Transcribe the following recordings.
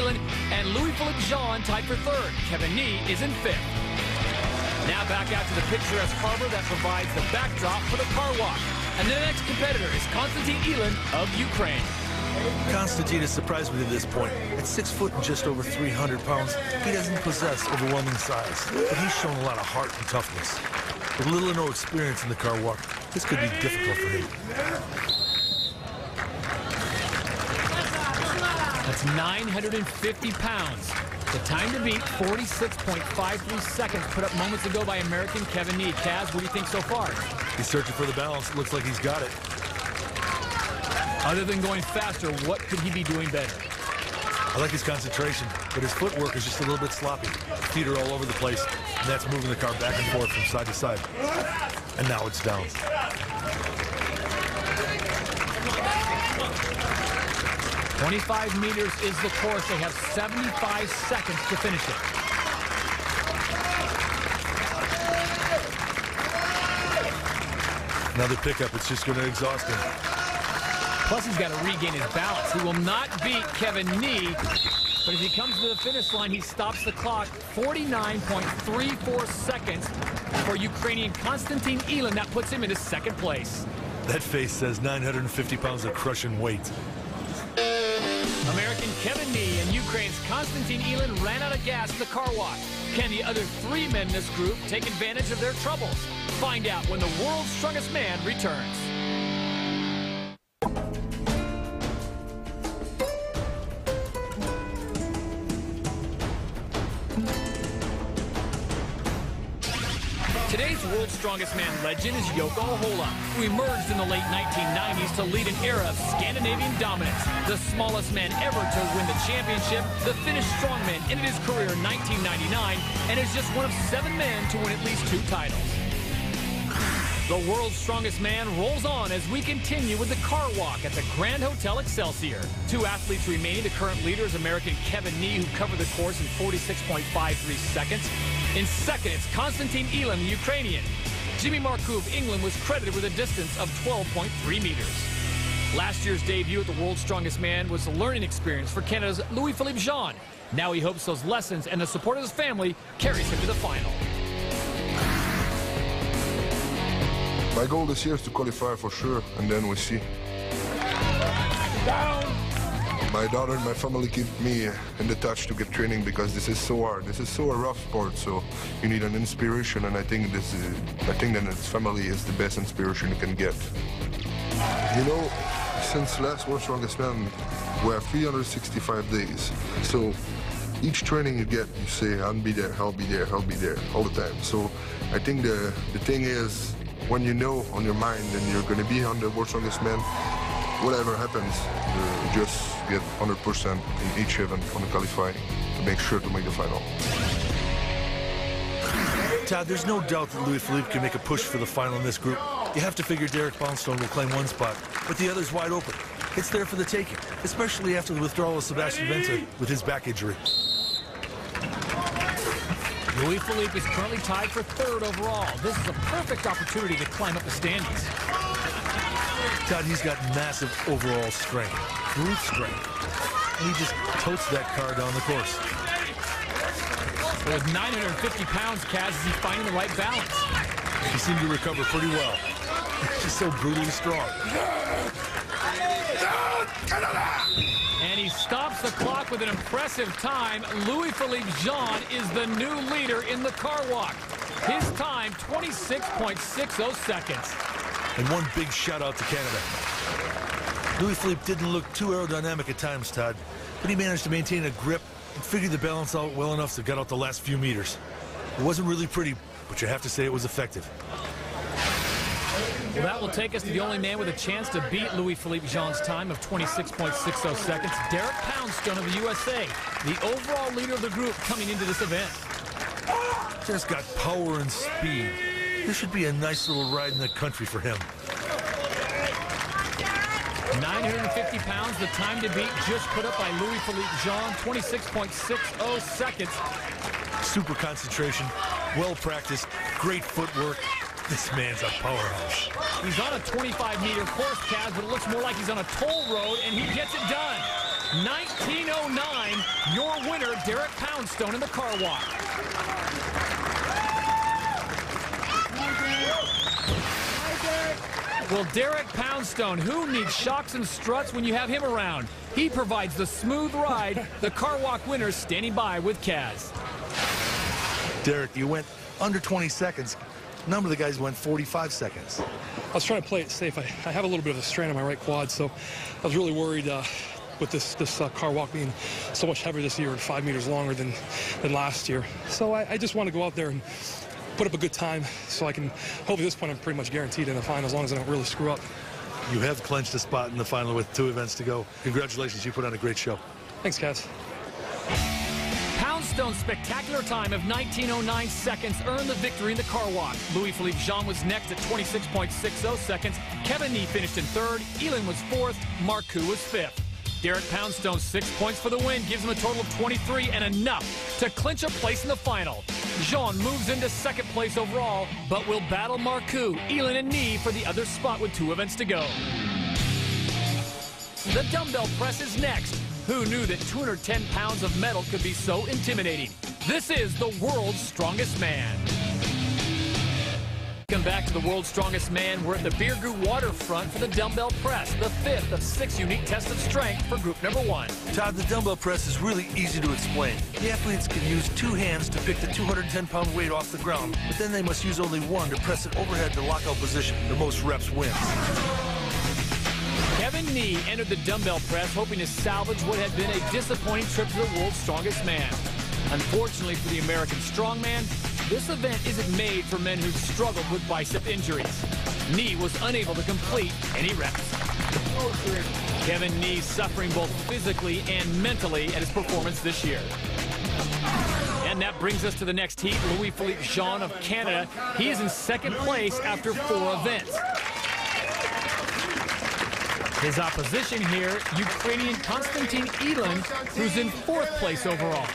Elan, and Louis-Philippe Jean tied for third. Kevin Nee is in fifth. Now back out to the picturesque harbor that provides the backdrop for the car walk. And the next competitor is Konstantin Elan of Ukraine. Konstantin has surprised me to this point. At 6 foot and just over 300 pounds, he doesn't possess overwhelming size, but he's shown a lot of heart and toughness. With little or no experience in the car walk, this could be difficult for him. That's 950 pounds. The time to beat, 46.53 seconds, put up moments ago by American Kevin Nee. Kaz, what do you think so far? He's searching for the balance. Looks like he's got it. Other than going faster, what could he be doing better? I like his concentration, but his footwork is just a little bit sloppy. Feet are all over the place, and that's moving the car back and forth from side to side. And now it's down. "25 meters is the course. They have 75 seconds to finish it. Another pickup. It's just going to exhaust him. Plus, he's got to regain his balance. He will not beat Kevin Nee, but as he comes to the finish line, he stops the clock. 49.34 seconds for Ukrainian Konstantin Elan. That puts him into second place. That face says 950 pounds of crushing weight. American Kevin Nee and Ukraine's Konstantin Elan ran out of gas in the car walk. Can the other 3 men in this group take advantage of their troubles? Find out when the world's strongest man returns. Today's world's strongest man legend is Jukka Ahola, who emerged in the late 1990s to lead an era of Scandinavian dominance. The smallest man ever to win the championship, the Finnish strongman ended his career in 1999 and is just one of 7 men to win at least 2 titles. The world's strongest man rolls on as we continue with the car walk at the Grand Hotel Excelsior. 2 athletes remaining. The current leader is American Kevin Nee, who covered the course in 46.53 seconds. In second, it's Konstantin Elan, the Ukrainian. Jimmy Marcoux of England was credited with a distance of 12.3 meters. Last year's debut at the World's Strongest Man was a learning experience for Canada's Louis-Philippe Jean. Now he hopes those lessons and the support of his family carries him to the final. My goal this year is to qualify for sure, and then we see. Down. My daughter and my family keep me in the touch to get training because this is so hard. This is so a rough sport, so you need an inspiration, and I think that its family is the best inspiration you can get. You know, since last World's Strongest Man, we have 365 days. So each training you get, you say, I'll be there, I'll be there, I'll be there, all the time. So I think the thing is, when you know on your mind and you're going to be on the World's Strongest Man, whatever happens, you just get 100% in each event on the qualifying to make sure to make the final. Todd, there's no doubt that Louis-Philippe can make a push for the final in this group. You have to figure Derek Poundstone will claim 1 spot, but the other's wide open. It's there for the taking, especially after the withdrawal of Sebastian Venta with his back injury. Louis-Philippe is currently tied for 3rd overall. This is a perfect opportunity to climb up the standings. Todd, he's got massive overall strength, brute strength, and he just totes that car down the course. With 950 pounds, Kaz, is he finding the right balance? He seemed to recover pretty well. He's just so brutally strong. And he stops the clock with an impressive time. Louis-Philippe Jean is the new leader in the car walk. His time, 26.60 seconds. And one big shout out to Canada. Louis-Philippe didn't look too aerodynamic at times, Todd, but he managed to maintain a grip and figure the balance out well enough to get out the last few meters. It wasn't really pretty, but you have to say it was effective. Well, that will take us to the only man with a chance to beat Louis-Philippe Jean's time of 26.60 seconds, Derek Poundstone of the USA, the overall leader of the group coming into this event. Just got power and speed. This should be a nice little ride in the country for him. 950 pounds, the time to beat, just put up by Louis-Philippe Jean, 26.60 seconds. Super concentration, well practiced, great footwork. This man's a powerhouse. He's on a 25-meter course, Kaz, but it looks more like he's on a toll road, and he gets it done. 19:09. your winner, Derek Poundstone, in the car walk. Well, Derek Poundstone, who needs shocks and struts when you have him around? He provides the smooth ride. The car walk winner standing by with Kaz. Derek, you went under 20 seconds. A number of the guys went 45 seconds. I was trying to play it safe. I have a little bit of a strain on my right quad, so I was really worried with this car walk being so much heavier this year and 5 meters longer than last year. So I just want to go out there and put up a good time so I can, hopefully at this point I'm pretty much guaranteed in the final as long as I don't really screw up. You have clinched a spot in the final with 2 events to go. Congratulations, you put on a great show. Thanks, Kaz. Poundstone's spectacular time of 19:09 seconds earned the victory in the car walk. Louis-Philippe Jean was next at 26.60 seconds. Kevin Nee finished in third. Elin was fourth. Marcoux was fifth. Derek Poundstone, 6 points for the win, gives him a total of 23 and enough to clinch a place in the final. Jean moves into second place overall, but will battle Marcoux, Elin, and Nee for the other spot with 2 events to go. The dumbbell press is next. Who knew that 210 pounds of metal could be so intimidating? This is the world's strongest man. Welcome back to the world's strongest man. We're at the Beergoo waterfront for the dumbbell press, the 5th of 6 unique tests of strength for group number 1. Todd, the dumbbell press is really easy to explain. The athletes can use 2 hands to pick the 210-pound weight off the ground, but then they must use only 1 to press it overhead to lockout position. The most reps wins. Kevin Nee entered the dumbbell press hoping to salvage what had been a disappointing trip to the world's strongest man. Unfortunately for the American strongman, this event isn't made for men who've struggled with bicep injuries. Nee was unable to complete any reps. Kevin Nee suffering both physically and mentally at his performance this year. And that brings us to the next heat. Louis-Philippe Jean of Canada. He is in second place after 4 events. His opposition here, Ukrainian Konstantin Elin, who's in 4th place overall.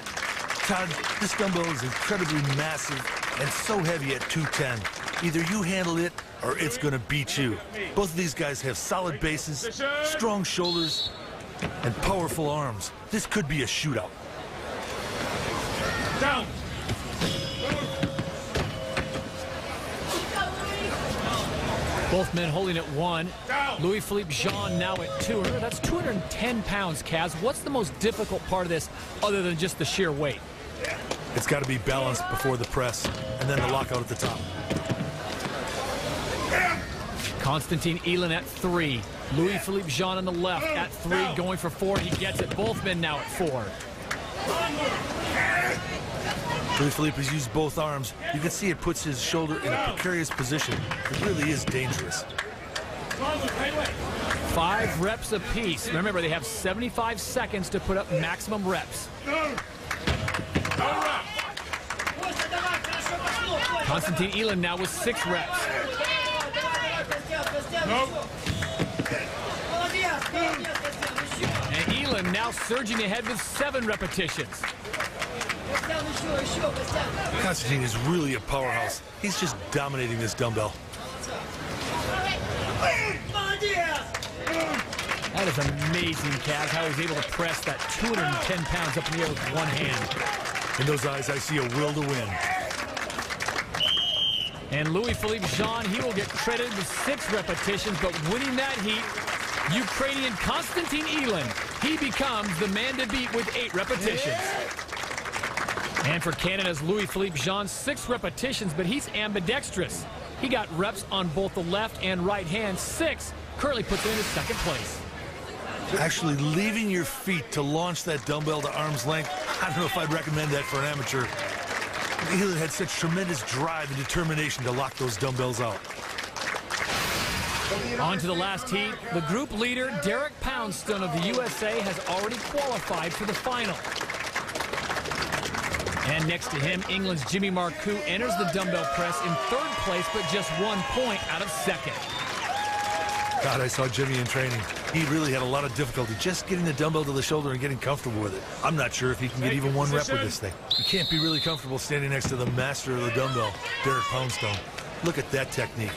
Todd, this dumbbell is incredibly massive and so heavy at 210. Either you handle it or it's going to beat you. Both of these guys have solid bases, strong shoulders, and powerful arms. This could be a shootout. Down. Both men holding at 1. Louis-Philippe Jean now at 2. That's 210 pounds, Kaz. What's the most difficult part of this other than just the sheer weight? It's got to be balanced before the press and then the lockout at the top. Konstantin Elin at 3. Louis-Philippe Jean on the left at 3, going for 4. He gets it. Both men now at 4. Louis-Philippe has used both arms. You can see it puts his shoulder in a precarious position. It really is dangerous. 5 reps apiece. Remember, they have 75 seconds to put up maximum reps. Konstantin Elin now with 6 reps. And Elin now surging ahead with 7 repetitions. Konstantin is really a powerhouse. He's just dominating this dumbbell. That is amazing, Kaz, how he's able to press that 210 pounds up in the air with 1 hand. In those eyes, I see a will to win. And Louis-Philippe Jean, he will get credited with 6 repetitions, but winning that heat, Ukrainian Konstantin Elin, he becomes the man to beat with 8 repetitions. And for Canada's Louis-Philippe Jean, 6 repetitions, but he's ambidextrous. He got reps on both the left and right hand. 6 currently puts him in second place. Actually leaving your feet to launch that dumbbell to arm's length, I don't know if I'd recommend that for an amateur. Elin had such tremendous drive and determination to lock those dumbbells out. On to the last heat. The group leader, Derek Poundstone of the USA, has already qualified for the final. And next to him, England's Jimmy Marcoux enters the dumbbell press in 3rd place, but just 1 point out of 2nd. God, I saw Jimmy in training. He really had a lot of difficulty just getting the dumbbell to the shoulder and getting comfortable with it. I'm not sure if he can get even 1 rep with this thing. You can't be really comfortable standing next to the master of the dumbbell, Derek Poundstone. Look at that technique.